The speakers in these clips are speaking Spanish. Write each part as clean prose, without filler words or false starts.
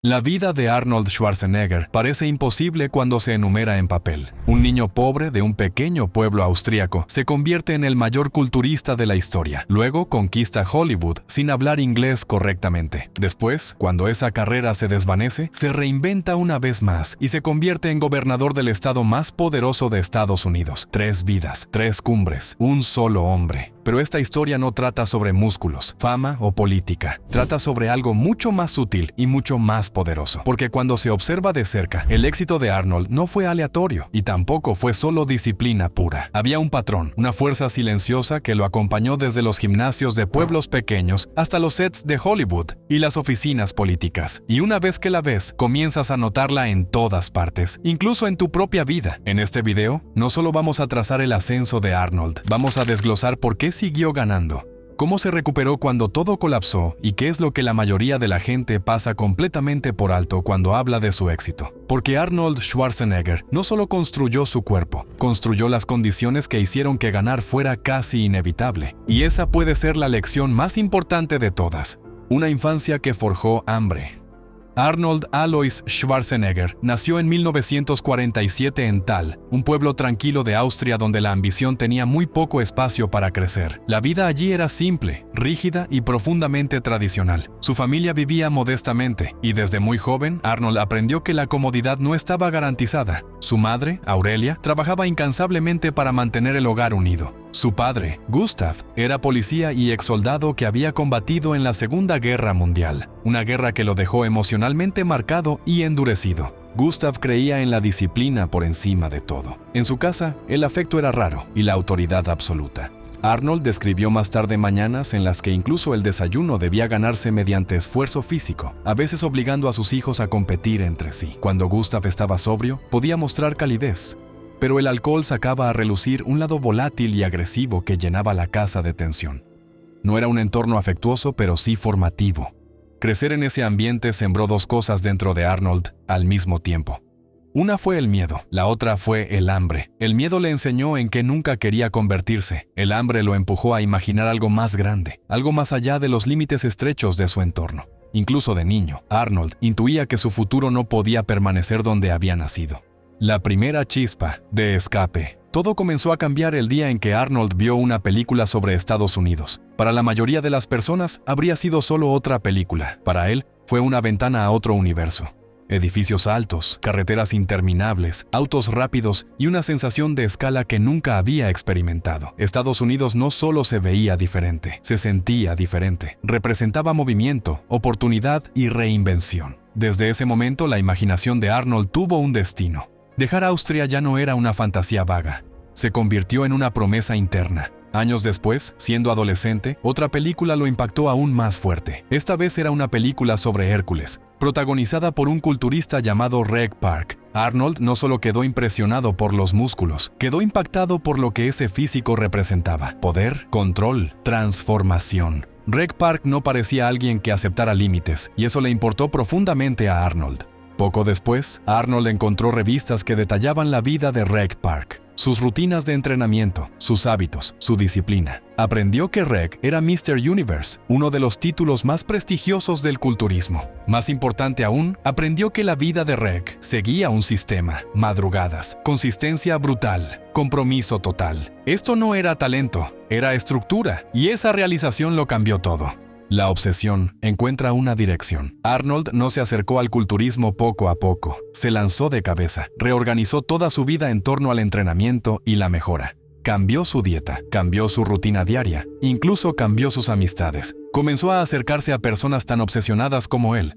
La vida de Arnold Schwarzenegger parece imposible cuando se enumera en papel. Un niño pobre de un pequeño pueblo austríaco se convierte en el mayor culturista de la historia. Luego conquista Hollywood sin hablar inglés correctamente. Después, cuando esa carrera se desvanece, se reinventa una vez más y se convierte en gobernador del estado más poderoso de Estados Unidos. 3 vidas, 3 cumbres, un solo hombre. Pero esta historia no trata sobre músculos, fama o política. Trata sobre algo mucho más sutil y mucho más poderoso. Porque cuando se observa de cerca, el éxito de Arnold no fue aleatorio y tampoco fue solo disciplina pura. Había un patrón, una fuerza silenciosa que lo acompañó desde los gimnasios de pueblos pequeños hasta los sets de Hollywood y las oficinas políticas. Y una vez que la ves, comienzas a notarla en todas partes, incluso en tu propia vida. En este video, no solo vamos a trazar el ascenso de Arnold, vamos a desglosar por qué siguió ganando, cómo se recuperó cuando todo colapsó y qué es lo que la mayoría de la gente pasa completamente por alto cuando habla de su éxito. Porque Arnold Schwarzenegger no solo construyó su cuerpo, construyó las condiciones que hicieron que ganar fuera casi inevitable. Y esa puede ser la lección más importante de todas. Una infancia que forjó hambre. Arnold Alois Schwarzenegger nació en 1947 en Thal, un pueblo tranquilo de Austria donde la ambición tenía muy poco espacio para crecer. La vida allí era simple, rígida y profundamente tradicional. Su familia vivía modestamente y desde muy joven Arnold aprendió que la comodidad no estaba garantizada. Su madre, Aurelia, trabajaba incansablemente para mantener el hogar unido. Su padre, Gustav, era policía y exsoldado que había combatido en la Segunda Guerra Mundial, una guerra que lo dejó emocionalmente marcado y endurecido. Gustav creía en la disciplina por encima de todo. En su casa, el afecto era raro y la autoridad absoluta. Arnold describió más tarde mañanas en las que incluso el desayuno debía ganarse mediante esfuerzo físico, a veces obligando a sus hijos a competir entre sí. Cuando Gustav estaba sobrio, podía mostrar calidez, pero el alcohol sacaba a relucir un lado volátil y agresivo que llenaba la casa de tensión. No era un entorno afectuoso, pero sí formativo. Crecer en ese ambiente sembró 2 cosas dentro de Arnold al mismo tiempo. Una fue el miedo, la otra fue el hambre. El miedo le enseñó en qué nunca quería convertirse. El hambre lo empujó a imaginar algo más grande, algo más allá de los límites estrechos de su entorno. Incluso de niño, Arnold intuía que su futuro no podía permanecer donde había nacido. La primera chispa de escape. Todo comenzó a cambiar el día en que Arnold vio una película sobre Estados Unidos. Para la mayoría de las personas, habría sido solo otra película. Para él, fue una ventana a otro universo. Edificios altos, carreteras interminables, autos rápidos y una sensación de escala que nunca había experimentado. Estados Unidos no solo se veía diferente, se sentía diferente. Representaba movimiento, oportunidad y reinvención. Desde ese momento, la imaginación de Arnold tuvo un destino. Dejar Austria ya no era una fantasía vaga, se convirtió en una promesa interna. Años después, siendo adolescente, otra película lo impactó aún más fuerte. Esta vez era una película sobre Hércules, protagonizada por un culturista llamado Reg Park. Arnold no solo quedó impresionado por los músculos, quedó impactado por lo que ese físico representaba: poder, control, transformación. Reg Park no parecía alguien que aceptara límites, y eso le importó profundamente a Arnold. Poco después, Arnold encontró revistas que detallaban la vida de Reg Park, sus rutinas de entrenamiento, sus hábitos, su disciplina. Aprendió que Reg era Mr. Universe, uno de los títulos más prestigiosos del culturismo. Más importante aún, aprendió que la vida de Reg seguía un sistema: madrugadas, consistencia brutal, compromiso total. Esto no era talento, era estructura, y esa realización lo cambió todo. La obsesión encuentra una dirección. Arnold no se acercó al culturismo poco a poco, se lanzó de cabeza, reorganizó toda su vida en torno al entrenamiento y la mejora. Cambió su dieta, cambió su rutina diaria, incluso cambió sus amistades. Comenzó a acercarse a personas tan obsesionadas como él,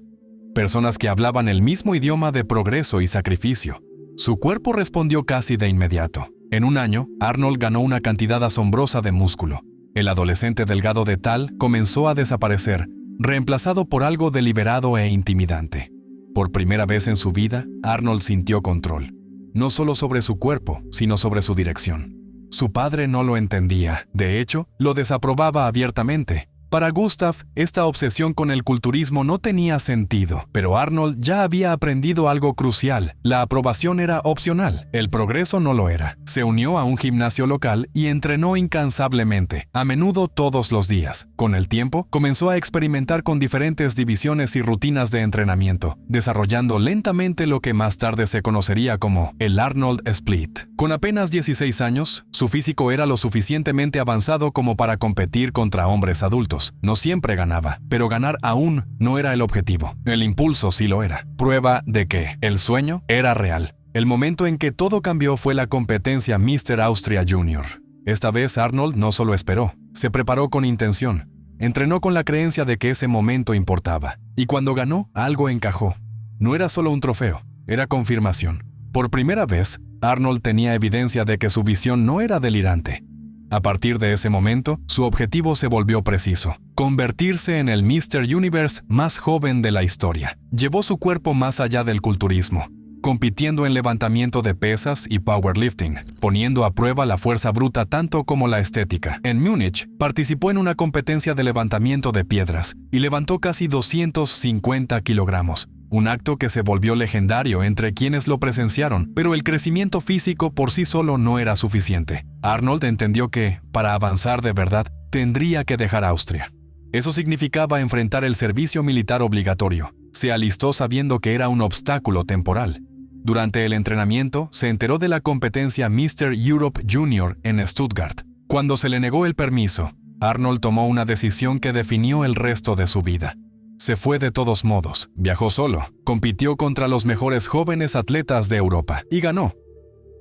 personas que hablaban el mismo idioma de progreso y sacrificio. Su cuerpo respondió casi de inmediato. En un año, Arnold ganó una cantidad asombrosa de músculo. El adolescente delgado de Thal comenzó a desaparecer, reemplazado por algo deliberado e intimidante. Por primera vez en su vida, Arnold sintió control, no solo sobre su cuerpo, sino sobre su dirección. Su padre no lo entendía, de hecho, lo desaprobaba abiertamente. Para Gustav, esta obsesión con el culturismo no tenía sentido, pero Arnold ya había aprendido algo crucial. La aprobación era opcional, el progreso no lo era. Se unió a un gimnasio local y entrenó incansablemente, a menudo todos los días. Con el tiempo, comenzó a experimentar con diferentes divisiones y rutinas de entrenamiento, desarrollando lentamente lo que más tarde se conocería como el Arnold Split. Con apenas 16 años, su físico era lo suficientemente avanzado como para competir contra hombres adultos. No siempre ganaba, pero ganar aún no era el objetivo. El impulso sí lo era. Prueba de que el sueño era real. El momento en que todo cambió fue la competencia Mr. Austria Jr. Esta vez Arnold no solo esperó, se preparó con intención. Entrenó con la creencia de que ese momento importaba. Y cuando ganó, algo encajó. No era solo un trofeo, era confirmación. Por primera vez, Arnold tenía evidencia de que su visión no era delirante. A partir de ese momento, su objetivo se volvió preciso: convertirse en el Mr. Universe más joven de la historia. Llevó su cuerpo más allá del culturismo, compitiendo en levantamiento de pesas y powerlifting, poniendo a prueba la fuerza bruta tanto como la estética. En Múnich, participó en una competencia de levantamiento de piedras y levantó casi 250 kilogramos. Un acto que se volvió legendario entre quienes lo presenciaron, pero el crecimiento físico por sí solo no era suficiente. Arnold entendió que, para avanzar de verdad, tendría que dejar Austria. Eso significaba enfrentar el servicio militar obligatorio. Se alistó sabiendo que era un obstáculo temporal. Durante el entrenamiento, se enteró de la competencia Mr. Europe Junior en Stuttgart. Cuando se le negó el permiso, Arnold tomó una decisión que definió el resto de su vida. Se fue de todos modos, viajó solo, compitió contra los mejores jóvenes atletas de Europa y ganó.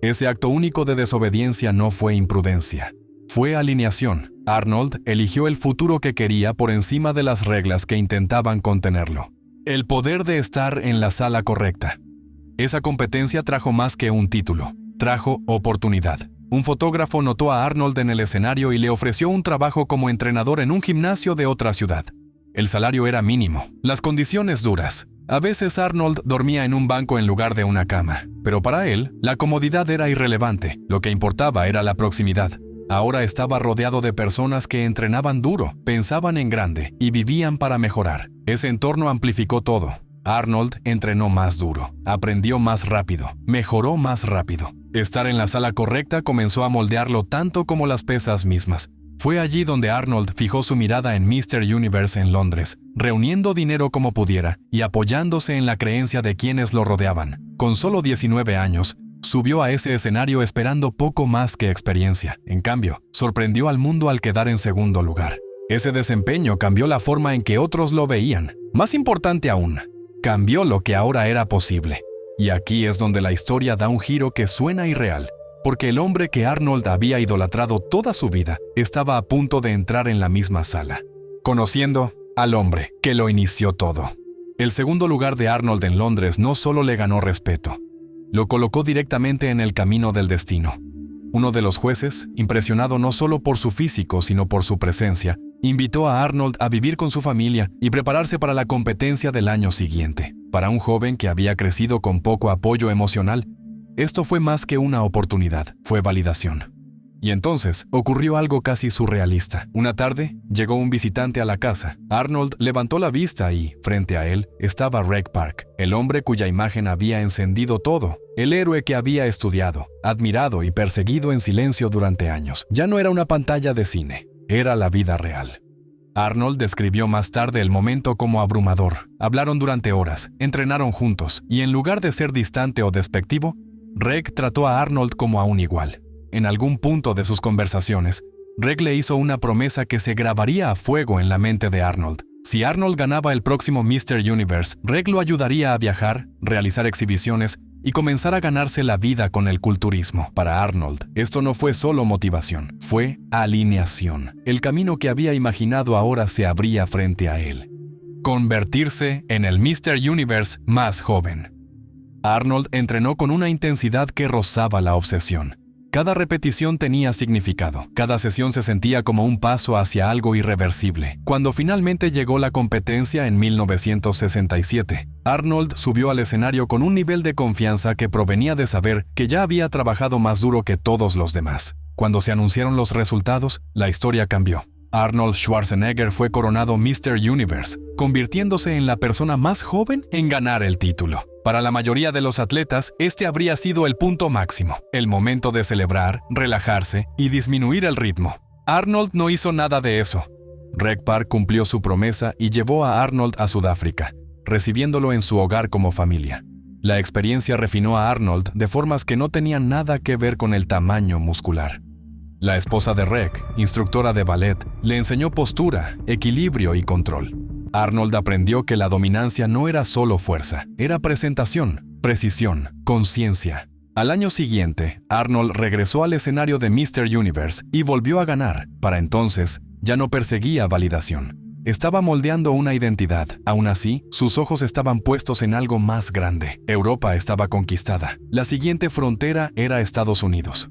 Ese acto único de desobediencia no fue imprudencia, fue alineación. Arnold eligió el futuro que quería por encima de las reglas que intentaban contenerlo. El poder de estar en la sala correcta. Esa competencia trajo más que un título, trajo oportunidad. Un fotógrafo notó a Arnold en el escenario y le ofreció un trabajo como entrenador en un gimnasio de otra ciudad. El salario era mínimo, las condiciones duras. A veces Arnold dormía en un banco en lugar de una cama, pero para él, la comodidad era irrelevante. Lo que importaba era la proximidad. Ahora estaba rodeado de personas que entrenaban duro, pensaban en grande y vivían para mejorar. Ese entorno amplificó todo. Arnold entrenó más duro, aprendió más rápido, mejoró más rápido. Estar en la sala correcta comenzó a moldearlo tanto como las pesas mismas. Fue allí donde Arnold fijó su mirada en Mr. Universe en Londres, reuniendo dinero como pudiera y apoyándose en la creencia de quienes lo rodeaban. Con solo 19 años, subió a ese escenario esperando poco más que experiencia. En cambio, sorprendió al mundo al quedar en segundo lugar. Ese desempeño cambió la forma en que otros lo veían. Más importante aún, cambió lo que ahora era posible. Y aquí es donde la historia da un giro que suena irreal. Porque el hombre que Arnold había idolatrado toda su vida estaba a punto de entrar en la misma sala, conociendo al hombre que lo inició todo. El segundo lugar de Arnold en Londres no solo le ganó respeto, lo colocó directamente en el camino del destino. Uno de los jueces, impresionado no solo por su físico sino por su presencia, invitó a Arnold a vivir con su familia y prepararse para la competencia del año siguiente. Para un joven que había crecido con poco apoyo emocional, esto fue más que una oportunidad, fue validación. Y entonces ocurrió algo casi surrealista. Una tarde, llegó un visitante a la casa. Arnold levantó la vista y, frente a él, estaba Reg Park, el hombre cuya imagen había encendido todo, el héroe que había estudiado, admirado y perseguido en silencio durante años. Ya no era una pantalla de cine, era la vida real. Arnold describió más tarde el momento como abrumador. Hablaron durante horas, entrenaron juntos, y en lugar de ser distante o despectivo, Reg trató a Arnold como a un igual. En algún punto de sus conversaciones, Reg le hizo una promesa que se grabaría a fuego en la mente de Arnold. Si Arnold ganaba el próximo Mr. Universe, Reg lo ayudaría a viajar, realizar exhibiciones y comenzar a ganarse la vida con el culturismo. Para Arnold, esto no fue solo motivación, fue alineación. El camino que había imaginado ahora se abría frente a él. Convertirse en el Mr. Universe más joven. Arnold entrenó con una intensidad que rozaba la obsesión. Cada repetición tenía significado. Cada sesión se sentía como un paso hacia algo irreversible. Cuando finalmente llegó la competencia en 1967, Arnold subió al escenario con un nivel de confianza que provenía de saber que ya había trabajado más duro que todos los demás. Cuando se anunciaron los resultados, la historia cambió. Arnold Schwarzenegger fue coronado Mr. Universe, convirtiéndose en la persona más joven en ganar el título. Para la mayoría de los atletas, este habría sido el punto máximo, el momento de celebrar, relajarse y disminuir el ritmo. Arnold no hizo nada de eso. Rec Park cumplió su promesa y llevó a Arnold a Sudáfrica, recibiéndolo en su hogar como familia. La experiencia refinó a Arnold de formas que no tenían nada que ver con el tamaño muscular. La esposa de Rec, instructora de ballet, le enseñó postura, equilibrio y control. Arnold aprendió que la dominancia no era solo fuerza, era presentación, precisión, conciencia. Al año siguiente, Arnold regresó al escenario de Mr. Universe y volvió a ganar. Para entonces, ya no perseguía validación. Estaba moldeando una identidad. Aún así, sus ojos estaban puestos en algo más grande. Europa estaba conquistada. La siguiente frontera era Estados Unidos.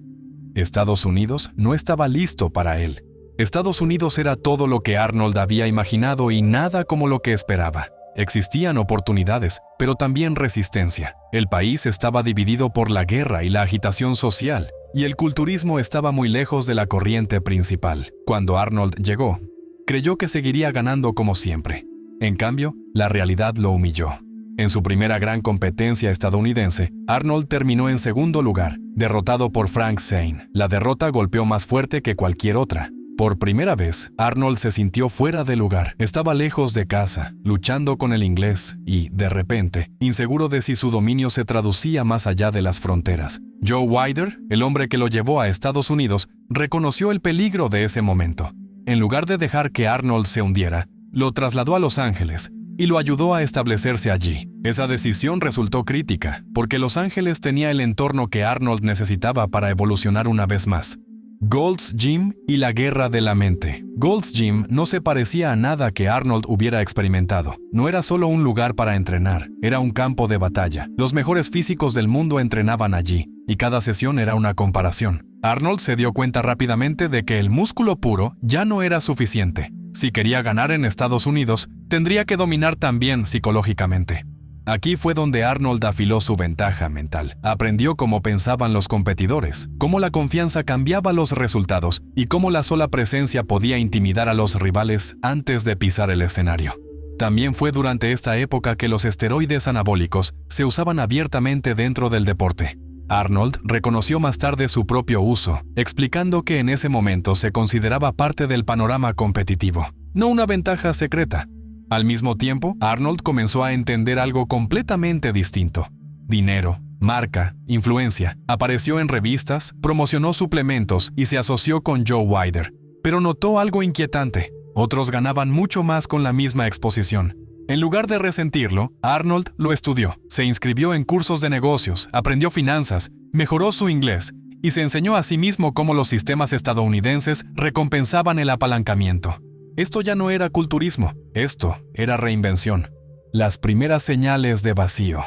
Estados Unidos no estaba listo para él. Estados Unidos era todo lo que Arnold había imaginado y nada como lo que esperaba. Existían oportunidades, pero también resistencia. El país estaba dividido por la guerra y la agitación social, y el culturismo estaba muy lejos de la corriente principal. Cuando Arnold llegó, creyó que seguiría ganando como siempre. En cambio, la realidad lo humilló. En su primera gran competencia estadounidense, Arnold terminó en segundo lugar, derrotado por Frank Zane. La derrota golpeó más fuerte que cualquier otra. Por primera vez, Arnold se sintió fuera de lugar. Estaba lejos de casa, luchando con el inglés y, de repente, inseguro de si su dominio se traducía más allá de las fronteras. Joe Weider, el hombre que lo llevó a Estados Unidos, reconoció el peligro de ese momento. En lugar de dejar que Arnold se hundiera, lo trasladó a Los Ángeles y lo ayudó a establecerse allí. Esa decisión resultó crítica, porque Los Ángeles tenía el entorno que Arnold necesitaba para evolucionar una vez más. Gold's Gym y la guerra de la mente. Gold's Gym no se parecía a nada que Arnold hubiera experimentado. No era solo un lugar para entrenar, era un campo de batalla. Los mejores físicos del mundo entrenaban allí, y cada sesión era una comparación. Arnold se dio cuenta rápidamente de que el músculo puro ya no era suficiente. Si quería ganar en Estados Unidos, tendría que dominar también psicológicamente. Aquí fue donde Arnold afiló su ventaja mental. Aprendió cómo pensaban los competidores, cómo la confianza cambiaba los resultados y cómo la sola presencia podía intimidar a los rivales antes de pisar el escenario. También fue durante esta época que los esteroides anabólicos se usaban abiertamente dentro del deporte. Arnold reconoció más tarde su propio uso, explicando que en ese momento se consideraba parte del panorama competitivo, no una ventaja secreta. Al mismo tiempo, Arnold comenzó a entender algo completamente distinto. Dinero, marca, influencia. Apareció en revistas, promocionó suplementos y se asoció con Joe Weider. Pero notó algo inquietante. Otros ganaban mucho más con la misma exposición. En lugar de resentirlo, Arnold lo estudió. Se inscribió en cursos de negocios, aprendió finanzas, mejoró su inglés y se enseñó a sí mismo cómo los sistemas estadounidenses recompensaban el apalancamiento. Esto ya no era culturismo, esto era reinvención. Las primeras señales de vacío.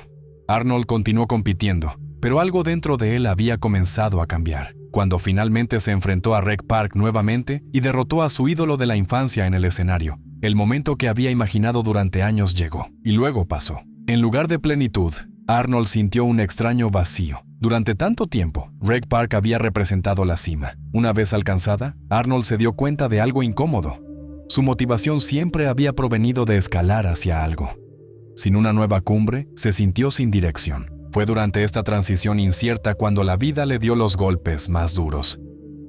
Arnold continuó compitiendo, pero algo dentro de él había comenzado a cambiar. Cuando finalmente se enfrentó a Rec Park nuevamente y derrotó a su ídolo de la infancia en el escenario, el momento que había imaginado durante años llegó, y luego pasó. En lugar de plenitud, Arnold sintió un extraño vacío. Durante tanto tiempo, Rec Park había representado la cima. Una vez alcanzada, Arnold se dio cuenta de algo incómodo. Su motivación siempre había provenido de escalar hacia algo. Sin una nueva cumbre, se sintió sin dirección. Fue durante esta transición incierta cuando la vida le dio los golpes más duros.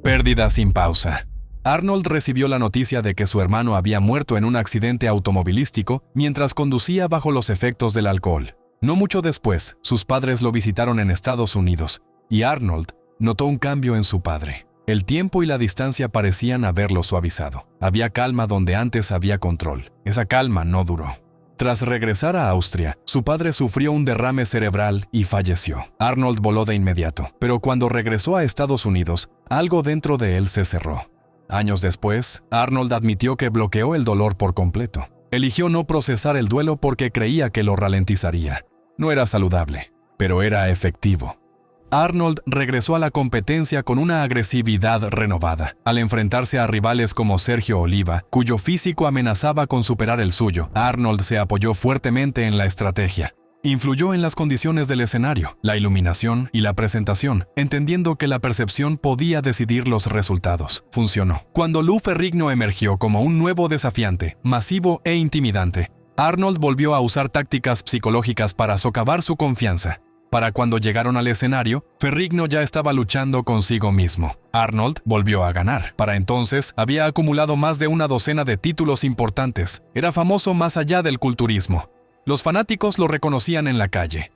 Pérdida sin pausa. Arnold recibió la noticia de que su hermano había muerto en un accidente automovilístico mientras conducía bajo los efectos del alcohol. No mucho después, sus padres lo visitaron en Estados Unidos, y Arnold notó un cambio en su padre. El tiempo y la distancia parecían haberlo suavizado. Había calma donde antes había control. Esa calma no duró. Tras regresar a Austria, su padre sufrió un derrame cerebral y falleció. Arnold voló de inmediato, pero cuando regresó a Estados Unidos, algo dentro de él se cerró. Años después, Arnold admitió que bloqueó el dolor por completo. Eligió no procesar el duelo porque creía que lo ralentizaría. No era saludable, pero era efectivo. Arnold regresó a la competencia con una agresividad renovada. Al enfrentarse a rivales como Sergio Oliva, cuyo físico amenazaba con superar el suyo, Arnold se apoyó fuertemente en la estrategia. Influyó en las condiciones del escenario, la iluminación y la presentación, entendiendo que la percepción podía decidir los resultados. Funcionó. Cuando Lou Ferrigno emergió como un nuevo desafiante, masivo e intimidante, Arnold volvió a usar tácticas psicológicas para socavar su confianza. Para cuando llegaron al escenario, Ferrigno ya estaba luchando consigo mismo. Arnold volvió a ganar. Para entonces, había acumulado más de una docena de títulos importantes. Era famoso más allá del culturismo. Los fanáticos lo reconocían en la calle.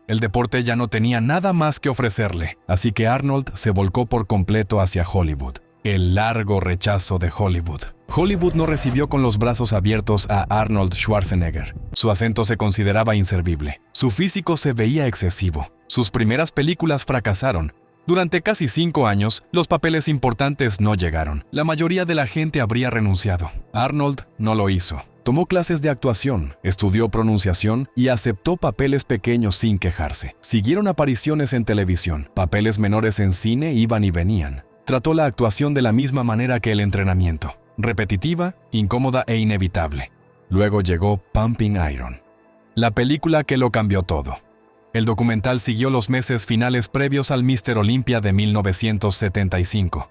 El deporte ya no tenía nada más que ofrecerle, así que Arnold se volcó por completo hacia Hollywood. El largo rechazo de Hollywood. Hollywood no recibió con los brazos abiertos a Arnold Schwarzenegger. Su acento se consideraba inservible. Su físico se veía excesivo. Sus primeras películas fracasaron. Durante casi 5 años, los papeles importantes no llegaron. La mayoría de la gente habría renunciado. Arnold no lo hizo. Tomó clases de actuación, estudió pronunciación y aceptó papeles pequeños sin quejarse. Siguieron apariciones en televisión. Papeles menores en cine iban y venían. Trató la actuación de la misma manera que el entrenamiento. Repetitiva, incómoda e inevitable. Luego llegó Pumping Iron, la película que lo cambió todo. El documental siguió los meses finales previos al Mr. Olympia de 1975.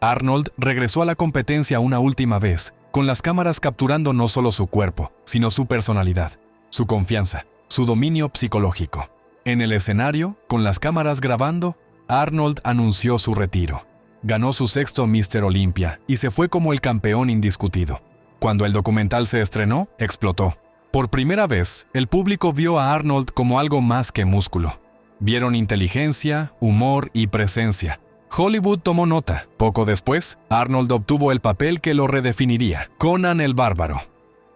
Arnold regresó a la competencia una última vez, con las cámaras capturando no solo su cuerpo, sino su personalidad, su confianza, su dominio psicológico. En el escenario, con las cámaras grabando, Arnold anunció su retiro. Ganó su 6º Mr. Olympia y se fue como el campeón indiscutido. Cuando el documental se estrenó, explotó. Por primera vez, el público vio a Arnold como algo más que músculo. Vieron inteligencia, humor y presencia. Hollywood tomó nota. Poco después, Arnold obtuvo el papel que lo redefiniría, Conan el Bárbaro,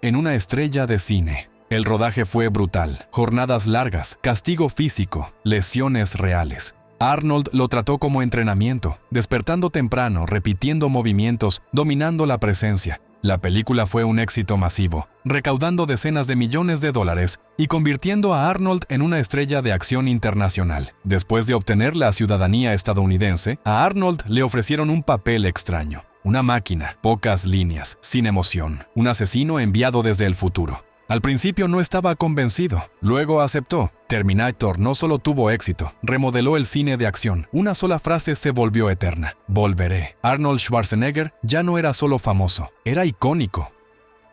en una estrella de cine. El rodaje fue brutal, jornadas largas, castigo físico, lesiones reales. Arnold lo trató como entrenamiento, despertando temprano, repitiendo movimientos, dominando la presencia. La película fue un éxito masivo, recaudando decenas de millones de dólares y convirtiendo a Arnold en una estrella de acción internacional. Después de obtener la ciudadanía estadounidense, a Arnold le ofrecieron un papel extraño. Una máquina, pocas líneas, sin emoción, un asesino enviado desde el futuro. Al principio no estaba convencido, luego aceptó. Terminator no solo tuvo éxito, remodeló el cine de acción. Una sola frase se volvió eterna: volveré. Arnold Schwarzenegger ya no era solo famoso, era icónico.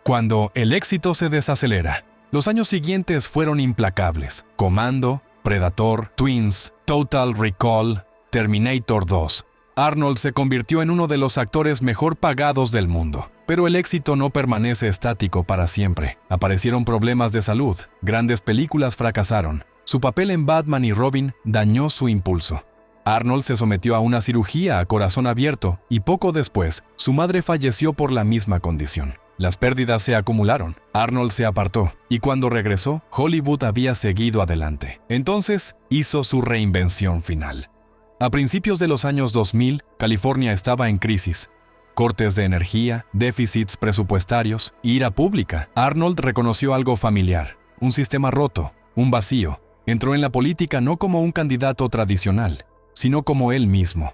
Cuando el éxito se desacelera, los años siguientes fueron implacables. Commando, Predator, Twins, Total Recall, Terminator 2. Arnold se convirtió en uno de los actores mejor pagados del mundo. Pero el éxito no permanece estático para siempre. Aparecieron problemas de salud, grandes películas fracasaron. Su papel en Batman y Robin dañó su impulso. Arnold se sometió a una cirugía a corazón abierto y poco después, su madre falleció por la misma condición. Las pérdidas se acumularon. Arnold se apartó y cuando regresó, Hollywood había seguido adelante. Entonces, hizo su reinvención final. A principios de los años 2000, California estaba en crisis. Cortes de energía, déficits presupuestarios, ira pública. Arnold reconoció algo familiar, un sistema roto, un vacío. Entró en la política no como un candidato tradicional, sino como él mismo.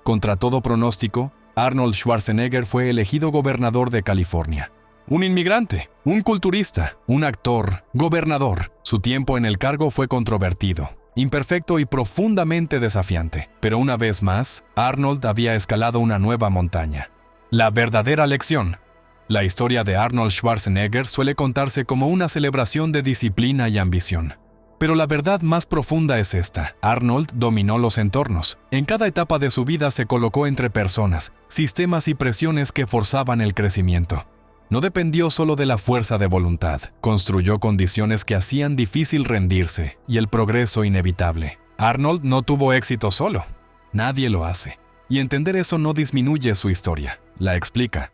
Contra todo pronóstico, Arnold Schwarzenegger fue elegido gobernador de California. Un inmigrante, un culturista, un actor, gobernador. Su tiempo en el cargo fue controvertido, imperfecto y profundamente desafiante. Pero una vez más, Arnold había escalado una nueva montaña. La verdadera lección. La historia de Arnold Schwarzenegger suele contarse como una celebración de disciplina y ambición. Pero la verdad más profunda es esta. Arnold dominó los entornos. En cada etapa de su vida se colocó entre personas, sistemas y presiones que forzaban el crecimiento. No dependió solo de la fuerza de voluntad. Construyó condiciones que hacían difícil rendirse y el progreso inevitable. Arnold no tuvo éxito solo. Nadie lo hace. Y entender eso no disminuye su historia, la explica.